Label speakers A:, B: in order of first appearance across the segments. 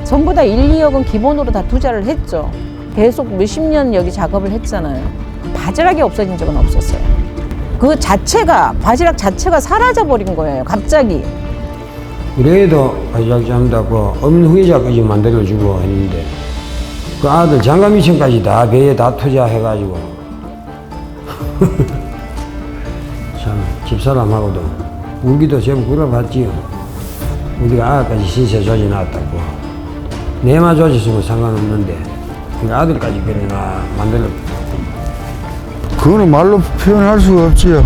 A: 전부 다 1, 2억은 기본으로 다 투자를 했죠. 계속 몇십 년 여기 작업을 했잖아요. 바지락이 없어진 적은 없었어요. 그 자체가, 바지락 자체가 사라져버린 거예요, 갑자기.
B: 그래도 바지락 잡는다고 없는 후계자까지 만들어주고 했는데 그 아들 장가 미천까지 다 배에 다 투자해가지고 참 집사람하고도 우기도 제법 굴어봤지요. 우리가 아들까지 신세 조지 놨다고 내만 조지으면 상관없는데 그 아들까지 그래나 만들어.
C: 그거는 말로 표현할 수가 없지요.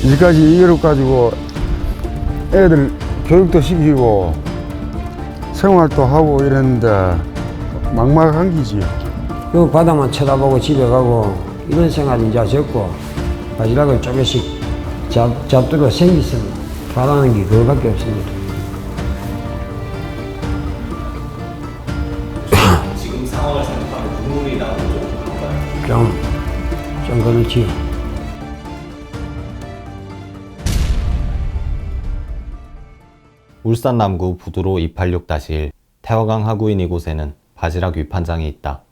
C: 이제까지 이겨가지고 애들 교육도 시키고 생활도 하고 이랬는데 막막한 기지요.
B: 그 바닥만 쳐다보고 집에 가고 이런 생활이 이제 적고 바지락을 조금씩 잡도록 생기면 바라는 게 그거밖에 없습니다.
D: 지금 상황을 생각하면 눈물이 나오는 건가요?
B: 좀 그렇지요.
D: 울산 남구 부두로 286-1 태화강 하구인 이곳에는 바지락 위판장이 있다.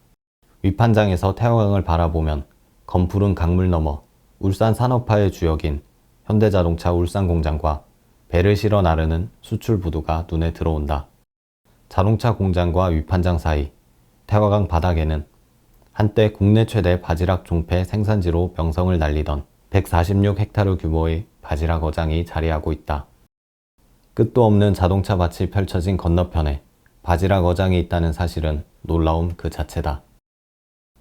D: 위판장에서 태화강을 바라보면 검푸른 강물 너머 울산 산업화의 주역인 현대자동차 울산공장과 배를 실어 나르는 수출 부두가 눈에 들어온다. 자동차 공장과 위판장 사이 태화강 바닥에는 한때 국내 최대 바지락 종폐 생산지로 명성을 날리던 146헥타르 규모의 바지락 어장이 자리하고 있다. 끝도 없는 자동차 밭이 펼쳐진 건너편에 바지락 어장이 있다는 사실은 놀라움 그 자체다.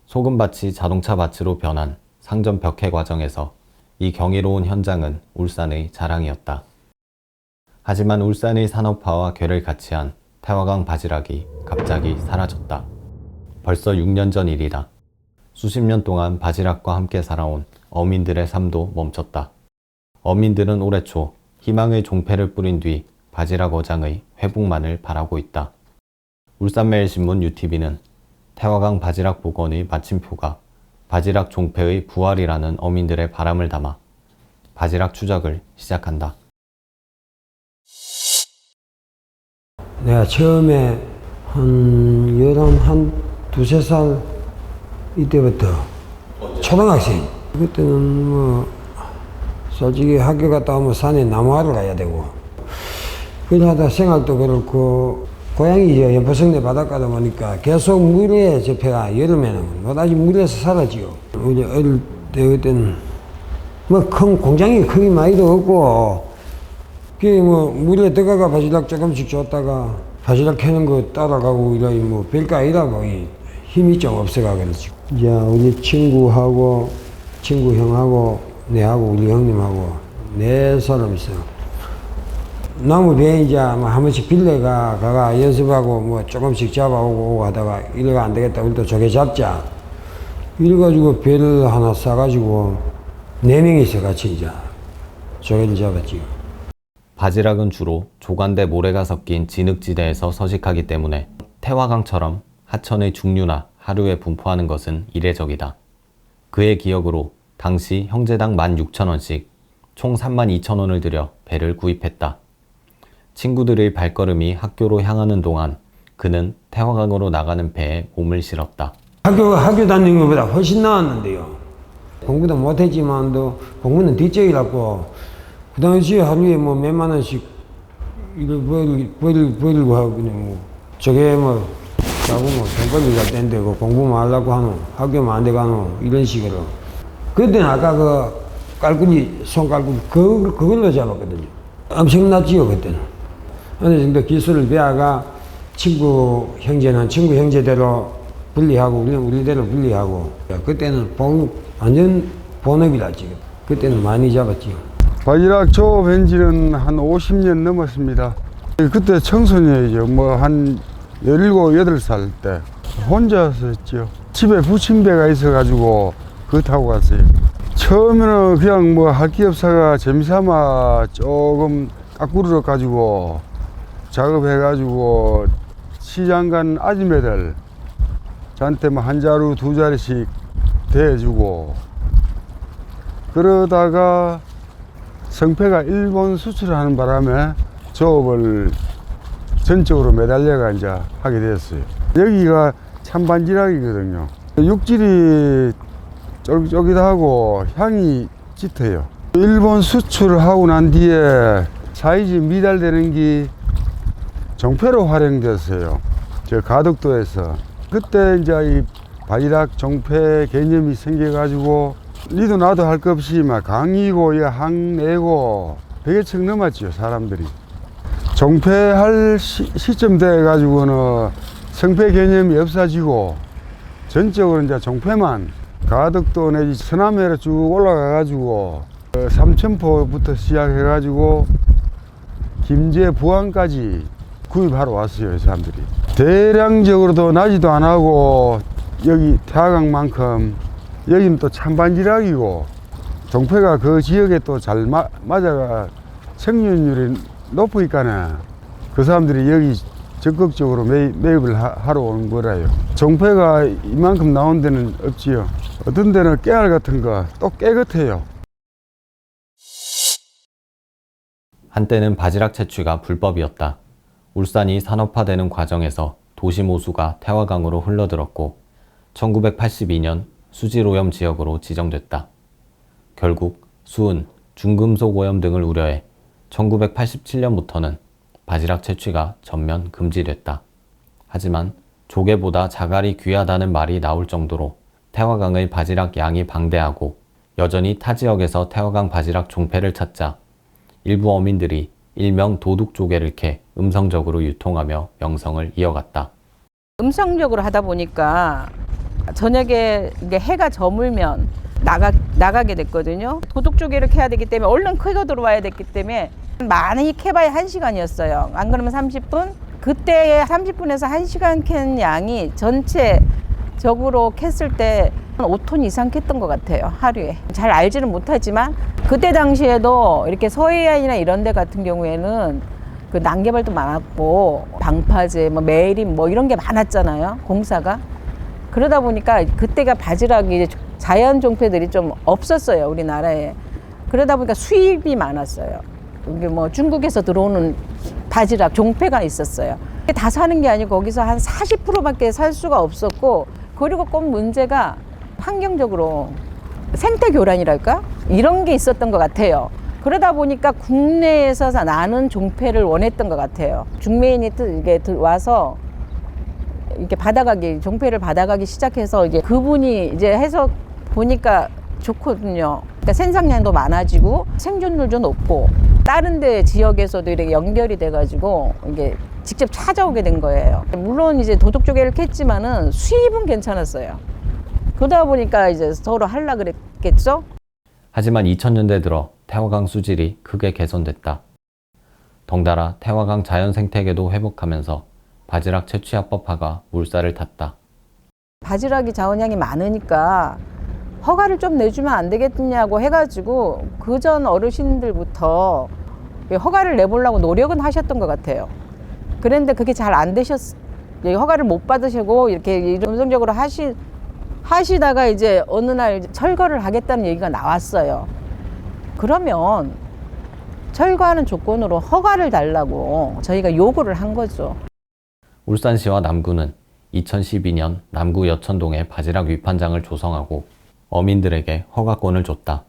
D: 소금밭이 자동차 밭으로 변한 상점 벽해 과정에서 이 경이로운 현장은 울산의 자랑이었다. 하지만 울산의 산업화와 궤를 같이 한 태화강 바지락이 갑자기 사라졌다. 벌써 6년 전 일이다. 수십 년 동안 바지락과 함께 살아온 어민들의 삶도 멈췄다. 어민들은 올해 초 희망의 종패를 뿌린 뒤 바지락 어장의 회복만을 바라고 있다. 울산매일신문 UTV는 태화강 바지락 복원의 마침표가 바지락 종패의 부활이라는 어민들의 바람을 담아 바지락 추적을 시작한다.
B: 내가 처음에 한 두세 살 이때부터 초등학생 그때는 뭐 솔직히 학교 갔다 오면 산에 나무하러 가야 되고 그러다 생활도 그렇고 고향이 이제 연포성내 바닷가다 보니까 계속 물에 접해가 여름에는 뭐다지 물에서 살았지요. 우리 어릴 때 그때는 뭐 큰 공장이 크기 많이도 없고 그게 뭐 물에 들어가가 바지락 조금씩 줬다가 바지락 캐는 거 따라가고 이래 뭐 별거 아니라고 힘이 좀 없어가 그렇지. 이제 우리 친구 형하고 내하고 우리 형님하고 4사람 있어. 나무 배 이제 뭐 한 번씩 빌려가 연습하고 뭐 조금씩 잡아오고 하다가 이래가 안 되겠다. 우리 또 조개 잡자. 이래가지고 배를 하나 싸가지고 4명이서 같이 이제 조개를 잡았지.
D: 바지락은 주로 조간대 모래가 섞인 진흙지대에서 서식하기 때문에 태화강처럼 하천의 중류나 하류에 분포하는 것은 이례적이다. 그의 기억으로 당시 형제당 16,000원씩 총 32,000원을 들여 배를 구입했다. 친구들의 발걸음이 학교로 향하는 동안 그는 태화강으로 나가는 배에 몸을 실었다.
B: 학교 다니는 것보다 훨씬 나았는데요. 공부도 못했지만도 공부는 뒷적이라고 그 당시에 하루에 뭐 몇만 원씩 버리고 하고 그냥 뭐 저게 뭐 자고 뭐 돈 벌리가 땐데 그 공부만 하려고 하노 학교만 안 돼가노 이런 식으로. 그때는 아까 그 깔꾸리 손깔꾸리 그걸로 잡았거든요. 엄청났지요 그때는. 어느 정도 기술을 배워가 친구 형제대로 분리하고 우리대로 분리하고 그때는 완전 본업이라지. 그때는 많이 잡았지요.
C: 바지락 조업한 지는 한 50년 넘었습니다. 그때 청소년이죠. 뭐 한 17, 18살 때 혼자서 했죠. 집에 부침배가 있어가지고 그거 타고 갔어요. 처음에는 그냥 뭐 할 게 없어가 재미삼아 조금 까꾸르러 가지고 작업해가지고 시장 간 아줌매들 저한테 뭐 한 자루 두 자루씩 대주고 그러다가 성패가 일본 수출하는 바람에 조업을 전적으로 매달려가 이제 하게 됐어요. 여기가 찬반지락이거든요. 육질이 쫄깃쫄깃하고 향이 짙어요. 일본 수출을 하고 난 뒤에 사이즈 미달되는 게 정패로 활용됐어요. 저 가덕도에서. 그때 이제 이 바지락 정패 개념이 생겨가지고 니도 나도 할 것 없이 막 강이고 항내고 100여 척 넘었죠, 사람들이. 정패할 시점 돼가지고는 성패 개념이 없어지고 전적으로 이제 정패만 가덕도 내지 서남해로 쭉 올라가가지고 삼천포부터 시작해가지고 김제 부안까지 구입하러 왔어요, 이 사람들이. 대량적으로도 나지도 안 하고 여기 태화강만큼 여기는 또 찬반지락이고 정패가 그 지역에 또 잘 맞아가 생존율이 높으니까는 그 사람들이 여기 적극적으로 매입을 하러 오는 거라요. 정패가 이만큼 나온 데는 없지요. 어떤 데는 깨알 같은 거 또 깨끗해요.
D: 한때는 바지락 채취가 불법이었다. 울산이 산업화되는 과정에서 도시모수가 태화강으로 흘러들었고 1982년 수질오염 지역으로 지정됐다. 결국 수은, 중금속 오염 등을 우려해 1987년부터는 바지락 채취가 전면 금지됐다. 하지만 조개보다 자갈이 귀하다는 말이 나올 정도로 태화강의 바지락 양이 방대하고 여전히 타 지역에서 태화강 바지락 종패를 찾자 일부 어민들이 일명 도둑조개를 캐 음성적으로 유통하며 명성을 이어갔다.
A: 음성적으로 하다 보니까 저녁에 이게 해가 저물면 나가게 됐거든요. 도둑조개를 캐야 되기 때문에 얼른 크게 들어와야 됐기 때문에 많이 캐봐야 1시간이었어요. 안 그러면 30분? 그때 30분에서 1시간 캔 양이 전체적으로 캤을 때 5톤 이상 캤던 것 같아요, 하루에. 잘 알지는 못하지만 그때 당시에도 이렇게 서해안이나 이런 데 같은 경우에는 그 난개발도 많았고 방파제, 매림 이런 게 많았잖아요, 공사가. 그러다 보니까 그때가 바지락이 자연 종패들이 좀 없었어요, 우리나라에. 그러다 보니까 수입이 많았어요. 이게 중국에서 들어오는 바지락 종패가 있었어요. 다 사는 게 아니고 거기서 한 40%밖에 살 수가 없었고, 그리고 꼭 문제가 환경적으로 생태 교란이랄까? 이런 게 있었던 것 같아요. 그러다 보니까 국내에서 나는 종패를 원했던 것 같아요. 중매인이 이게 와서 이렇게 종패를 받아가기 시작해서 이제 그분이 이제 해서 보니까 좋거든요. 그러니까 생산량도 많아지고 생존율도 높고 다른 데 지역에서도 이렇게 연결이 돼가지고 이게 직접 찾아오게 된 거예요. 물론 이제 도둑조개를 캤지만은 수입은 괜찮았어요. 그러다 보니까 이제 서로 하려 그랬겠죠.
D: 하지만 2000년대 들어 태화강 수질이 크게 개선됐다. 덩달아 태화강 자연생태계도 회복하면서 바지락 채취 합법화가 물살을 탔다.
A: 바지락이 자원량이 많으니까 허가를 좀 내주면 안 되겠냐고 해가지고 그전 어르신들부터 허가를 내보려고 노력은 하셨던 것 같아요. 그런데 그게 잘 안 허가를 못 받으시고 이렇게 음성적으로 하시다가 이제 어느 날 철거를 하겠다는 얘기가 나왔어요. 그러면 철거하는 조건으로 허가를 달라고 저희가 요구를 한 거죠.
D: 울산시와 남구는 2012년 남구 여천동에 바지락 위판장을 조성하고 어민들에게 허가권을 줬다.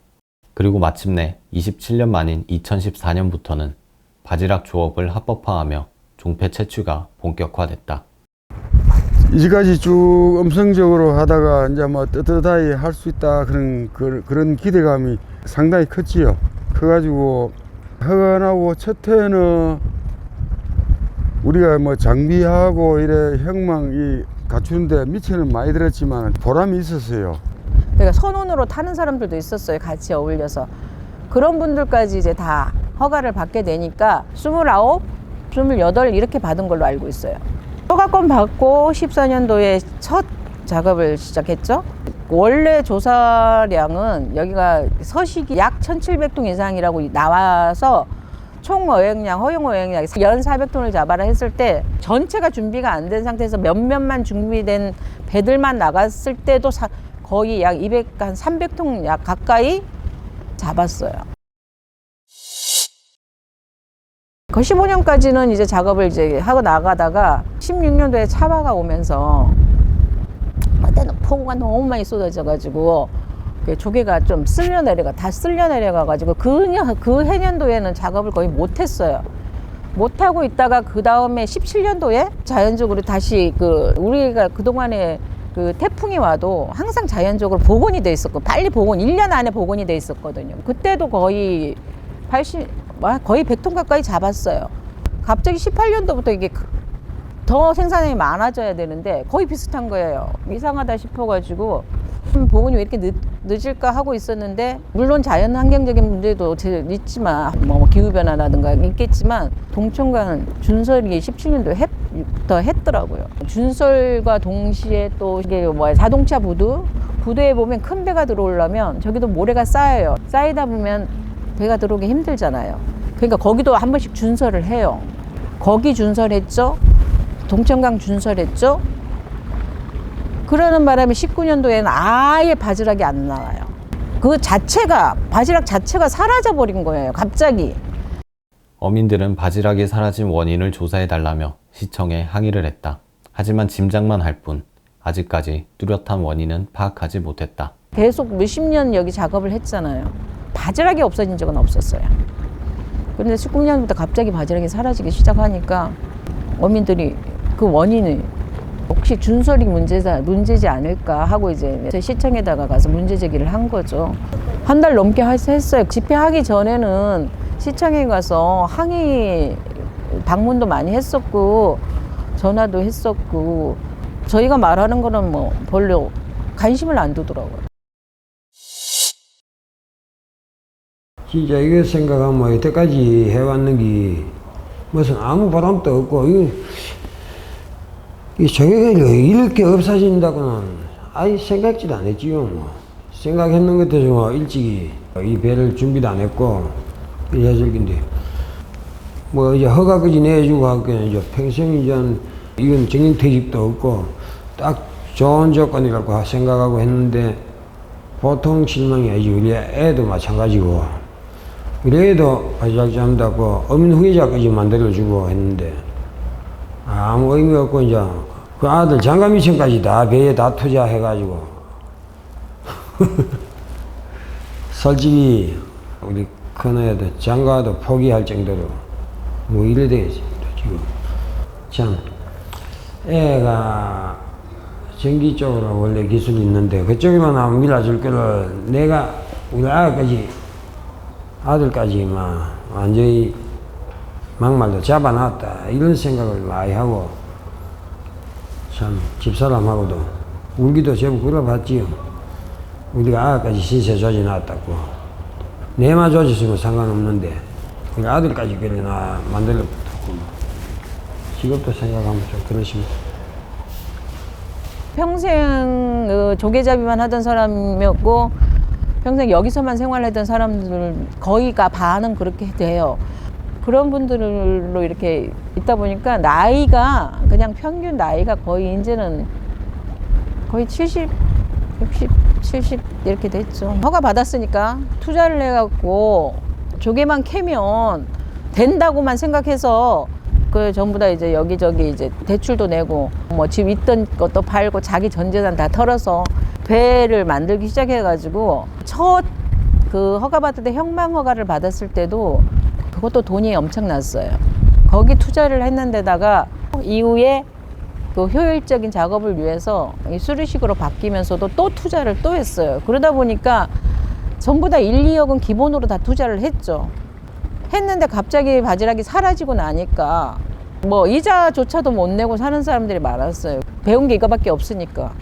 D: 그리고 마침내 27년 만인 2014년부터는 바지락 조업을 합법화하며 종패 채취가 본격화됐다.
C: 이제까지 쭉 음성적으로 하다가 이제 떳떳하게 할 수 있다 그런 기대감이 상당히 컸지요. 커가지고 허가 나고 첫 해는 우리가 장비하고 이래 형망이 갖추는데 미천은 많이 들었지만 보람이 있었어요.
A: 그러니까 선원으로 타는 사람들도 있었어요, 같이 어울려서. 그런 분들까지 이제 다 허가를 받게 되니까 29, 28 이렇게 받은 걸로 알고 있어요. 허가권 받고 14년도에 첫 작업을 시작했죠. 원래 조사량은 여기가 서식이 약 1,700톤 이상이라고 나와서 총 어획량, 허용 어획량 연 400톤을 잡아라 했을 때 전체가 준비가 안 된 상태에서 몇몇만 준비된 배들만 나갔을 때도 거의 약 300톤 약 가까이 잡았어요. 그 15년까지는 이제 작업을 이제 하고 나가다가 16년도에 차바가 오면서 그때는 폭우가 너무 많이 쏟아져가지고 조개가 좀 다 쓸려 내려가가지고 그 해년도에는 작업을 거의 못했어요. 못하고 있다가 그 다음에 17년도에 자연적으로 다시 우리가 그동안에 태풍이 와도 항상 자연적으로 복원이 돼 있었고, 빨리 1년 안에 복원이 돼 있었거든요. 그때도 거의 100톤 가까이 잡았어요. 갑자기 18년도부터 이게 더 생산량이 많아져야 되는데 거의 비슷한 거예요. 이상하다 싶어가지고 복원이 왜 이렇게 늦을까 하고 있었는데, 물론 자연 환경적인 문제도 있지만 뭐 기후변화라든가 있겠지만 동천강 준설이 17년도에 했더라고요. 준설과 동시에 또 이게 자동차 부두에 보면 큰 배가 들어오려면 저기도 모래가 쌓여요. 쌓이다 보면 배가 들어오기 힘들잖아요. 그러니까 거기도 한 번씩 준설을 해요. 거기 준설했죠. 동천강 준설했죠. 그러는 바람에 19년도에는 아예 바지락이 안 나와요. 바지락 자체가 사라져 버린 거예요. 갑자기.
D: 어민들은 바지락이 사라진 원인을 조사해달라며 시청에 항의를 했다. 하지만 짐작만 할 뿐 아직까지 뚜렷한 원인은 파악하지 못했다.
A: 계속 몇십 년 여기 작업을 했잖아요. 바지락이 없어진 적은 없었어요. 그런데 19년부터 갑자기 바지락이 사라지기 시작하니까 어민들이 그 원인이 혹시 준설이 문제지 않을까 하고 이제 시청에다가 가서 문제 제기를 한 거죠. 한 달 넘게 했어요. 집회하기 전에는 시청에 가서 항의 방문도 많이 했었고 전화도 했었고, 저희가 말하는 거는 뭐 별로 관심을 안 두더라고요.
B: 진짜 이거 생각하면 여태까지 해왔는 게 무슨 아무 보람도 없고, 이 조개가 이렇게 없어진다고는 아예 생각지도 안 했지요. 생각했는 것도 좀 일찍이 이 배를 준비도 안 했고 이래줄 건데, 뭐 이제 허가까지 내주고 하기에는 이제 평생 이전 이건 정인 퇴직도 없고 딱 좋은 조건이라고 생각하고 했는데, 보통 실망이 아니지. 우리 애도 마찬가지고, 우리 애도 바지락 잡는다고 어민 후계자까지 만들어주고 했는데 아무 의미 없고, 이제 그 아들 장가미천까지 다 배에 다 투자해가지고 솔직히 우리 큰애도 장가도 포기할 정도로 뭐 이래 되겠습니다. 지금 참 애가 전기 쪽으로 원래 기술이 있는데 그쪽에만 하면 밀어줄 거를 내가 우리 아들까지 막 완전히 막말로 잡아놨다 이런 생각을 많이 하고, 참 집사람하고도 울기도 제법 끌어봤지요. 우리가 아까지 신세 조져놨다고. 내만 조졌으면 상관없는데 우리 아들까지 그래 나 만들어뒀고, 직업도 생각하면 좀 그러십니다.
A: 평생 조개잡이만 하던 사람이었고 평생 여기서만 생활했던 사람들 거의가 반은 그렇게 돼요. 그런 분들로 이렇게 있다 보니까 나이가 그냥 평균 나이가 거의 이제는 거의 70, 60, 70 이렇게 됐죠. 허가 받았으니까 투자를 해갖고 조개만 캐면 된다고만 생각해서 전부 다 이제 여기저기 이제 대출도 내고 뭐 집 있던 것도 팔고 자기 전 재산 다 털어서 배를 만들기 시작해가지고 첫 허가 받을 때 형방 허가를 받았을 때도 그것도 돈이 엄청났어요. 거기 투자를 했는데다가 이후에 그 효율적인 작업을 위해서 수리식으로 바뀌면서도 또 투자를 또 했어요. 그러다 보니까 전부 다 1, 2억은 기본으로 다 투자를 했죠. 했는데 갑자기 바지락이 사라지고 나니까 뭐 이자조차도 못 내고 사는 사람들이 많았어요. 배운 게 이거밖에 없으니까.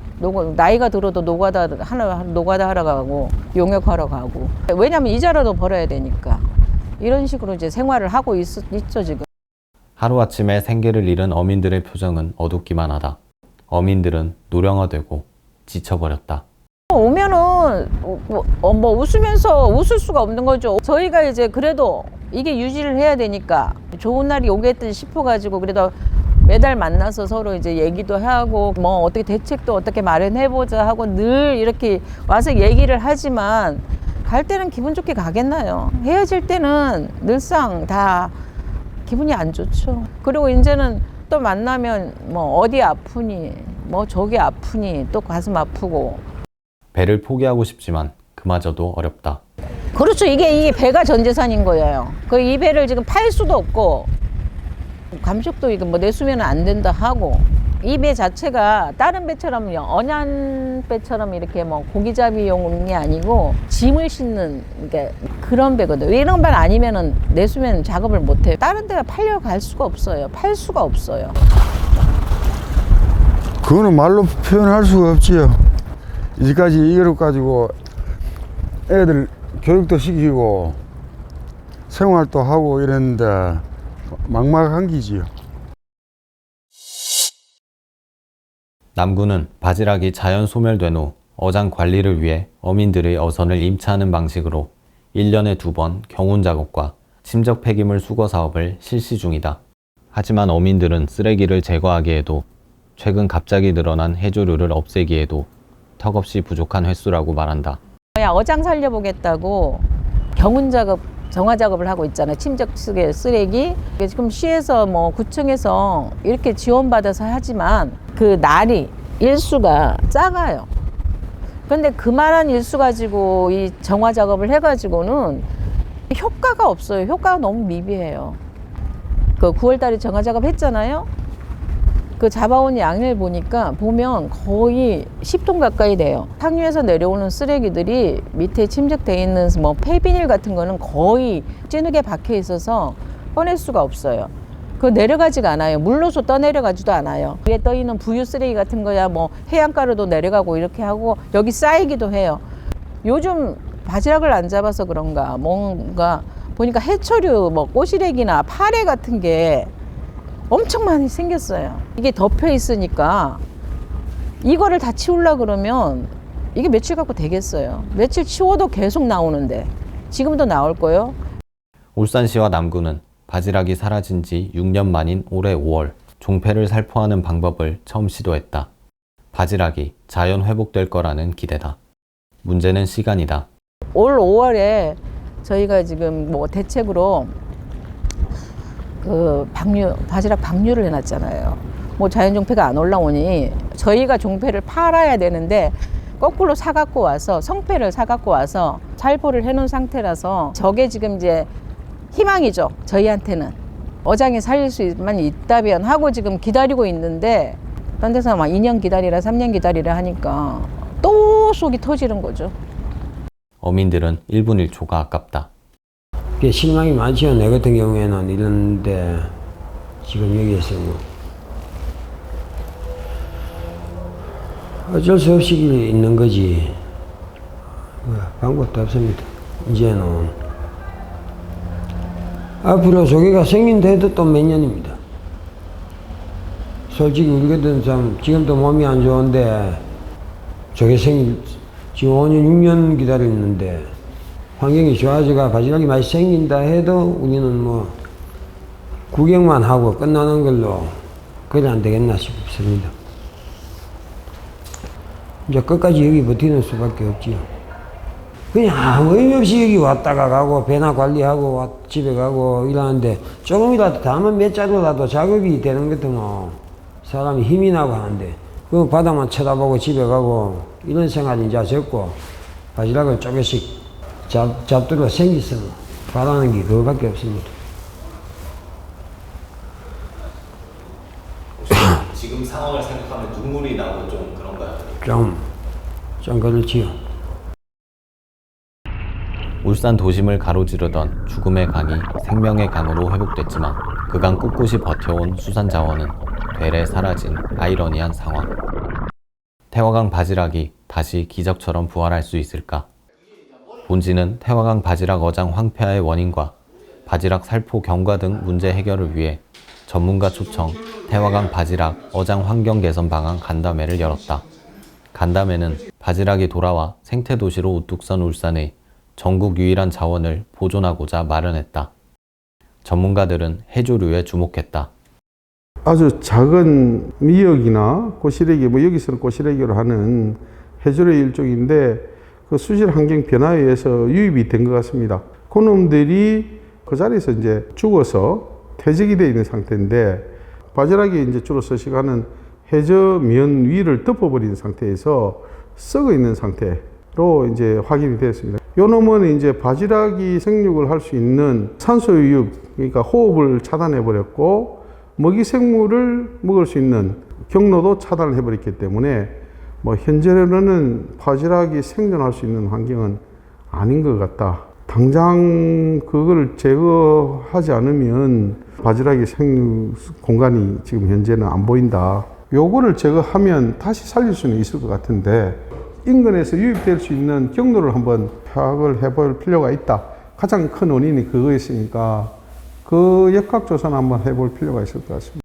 A: 나이가 들어도 노가다 하러 가고 용역하러 가고, 왜냐면 이자라도 벌어야 되니까. 이런 식으로 이제 생활을 하고 있죠 지금.
D: 하루아침에 생계를 잃은 어민들의 표정은 어둡기만 하다. 어민들은 노령화되고 지쳐버렸다.
A: 오면은 뭐 웃으면서 웃을 수가 없는 거죠. 저희가 이제 그래도 이게 유지를 해야 되니까 좋은 날이 오겠다 싶어가지고 그래도 매달 만나서 서로 이제 얘기도 하고 뭐 어떻게 대책도 어떻게 마련해보자 하고 늘 이렇게 와서 얘기를 하지만 갈 때는 기분 좋게 가겠나요? 헤어질 때는 늘상 다 기분이 안 좋죠. 그리고 이제는 또 만나면 뭐 어디 아프니, 뭐 저기 아프니, 또 가슴 아프고.
D: 배를 포기하고 싶지만 그마저도 어렵다.
A: 그렇죠. 이게 배가 전 재산인 거예요. 그 이 배를 지금 팔 수도 없고, 감식도 이거 뭐 내수면 안 된다 하고, 이 배 자체가 다른 배처럼 언양 배처럼 이렇게 뭐 고기잡이용이 아니고 짐을 싣는 그런 배거든요. 이런 배 아니면은 내수면 작업을 못 해요. 다른 데가 팔려갈 수가 없어요. 팔 수가 없어요.
C: 그거는 말로 표현할 수가 없지요. 이제까지 이걸 가지고 애들 교육도 시키고 생활도 하고 이랬는데 막막한 기지요.
D: 남구는 바지락이 자연 소멸된 후 어장 관리를 위해 어민들의 어선을 임차하는 방식으로 1년에 2번 경운 작업과 침적 폐기물 수거 사업을 실시 중이다. 하지만 어민들은 쓰레기를 제거하기에도 최근 갑자기 늘어난 해조류를 없애기에도 턱없이 부족한 횟수라고 말한다.
A: 어장 살려보겠다고 경운 작업, 정화 작업을 하고 있잖아요. 침적 쓰레기. 지금 시에서 뭐 구청에서 이렇게 지원받아서 하지만 그 날이 일수가 작아요. 그런데 그만한 일수 가지고 이 정화 작업을 해가지고는 효과가 없어요. 효과가 너무 미비해요. 그 9월달에 정화 작업 했잖아요. 그 잡아온 양을 보면 거의 10톤 가까이 돼요. 상류에서 내려오는 쓰레기들이 밑에 침적돼 있는 뭐 폐비닐 같은 거는 거의 찌누게 박혀 있어서 꺼낼 수가 없어요. 그거 내려가지가 않아요. 물로서 떠내려가지도 않아요. 위에 떠 있는 부유 쓰레기 같은 거야 뭐 해안가로도 내려가고 이렇게 하고 여기 쌓이기도 해요. 요즘 바지락을 안 잡아서 그런가 뭔가 보니까 해초류 뭐 꼬시래기나 파래 같은 게 엄청 많이 생겼어요. 이게 덮여 있으니까 이거를 다 치우려고 그러면 이게 며칠 갖고 되겠어요. 며칠 치워도 계속 나오는데 지금도 나올 거예요.
D: 울산시와 남구는 바지락이 사라진 지 6년 만인 올해 5월 종폐를 살포하는 방법을 처음 시도했다. 바지락이 자연 회복될 거라는 기대다. 문제는 시간이다.
A: 올 5월에 저희가 지금 뭐 대책으로 그 바지락 방류를 해놨잖아요. 뭐 자연 종폐가 안 올라오니 저희가 종폐를 팔아야 되는데 거꾸로 사갖고 와서 성폐를 사갖고 와서 살포를 해놓은 상태라서 저게 지금 이제 희망이죠. 저희한테는 어장에 살릴 수만 있다면 하고 지금 기다리고 있는데 딴 데서 막 2년 기다리라 3년 기다리라 하니까 또 속이 터지는 거죠.
D: 어민들은 1분 1초가 아깝다.
B: 실망이 많지요. 내 같은 경우에는 이런데 지금 여기에서 뭐 어쩔 수 없이 있는 거지. 방법도 없습니다. 이제는 앞으로 조개가 생긴데도 또 몇 년입니다. 솔직히 우리 같은 사람 지금도 몸이 안 좋은데 조개 지금 5년 6년 기다렸는데 환경이 좋아져가 바지락이 많이 생긴다 해도 우리는 뭐 구경만 하고 끝나는 걸로 그래 안 되겠나 싶습니다. 이제 끝까지 여기 버티는 수밖에 없지요. 그냥 아무 의미 없이 여기 왔다가 가고 배나 관리하고 집에 가고 이러는데 조금이라도 다만 몇 자루라도 작업이 되는 것도 뭐 사람이 힘이 나고 하는데 그 바닥만 쳐다보고 집에 가고 이런 생활이 이제 적고 바지락을 조금씩 잡도록 생기서 바라는 게 그거밖에 없습니다.
D: 지금 상황을 생각하면 눈물이 나고 좀 그런가요?
B: 좀 그렇지요.
D: 울산 도심을 가로지르던 죽음의 강이 생명의 강으로 회복됐지만 그간 꿋꿋이 버텨온 수산 자원은 되레 사라진 아이러니한 상황. 태화강 바지락이 다시 기적처럼 부활할 수 있을까? 본지는 태화강 바지락 어장 황폐화의 원인과 바지락 살포 경과 등 문제 해결을 위해 전문가 초청 태화강 바지락 어장 환경 개선 방안 간담회를 열었다. 간담회는 바지락이 돌아와 생태도시로 우뚝 선 울산의 전국 유일한 자원을 보존하고자 마련했다. 전문가들은 해조류에 주목했다.
C: 아주 작은 미역이나 꼬시래기, 뭐 여기서는 꼬시래기로 하는 해조류의 일종인데 그 수질 환경 변화에 의해서 유입이 된 것 같습니다. 그놈들이 그 자리에서 이제 죽어서
E: 퇴적이 되어 있는 상태인데 바지락이 이제 주로 서식하는 해저면 위를 덮어버린 상태에서 썩어 있는 상태로 이제 확인이 되었습니다. 요 놈은 이제 바지락이 생육을 할 수 있는 산소 유입, 그러니까 호흡을 차단해 버렸고 먹이 생물을 먹을 수 있는 경로도 차단을 해 버렸기 때문에 뭐 현재로는 바지락이 생존할 수 있는 환경은 아닌 것 같다. 당장 그걸 제거하지 않으면 바지락이 생육 공간이 지금 현재는 안 보인다. 요거를 제거하면 다시 살릴 수는 있을 것 같은데 인근에서 유입될 수 있는 경로를 한번 파악을 해볼 필요가 있다. 가장 큰 원인이 그거였으니까 그 역학조사는 한번 해볼 필요가 있을 것 같습니다.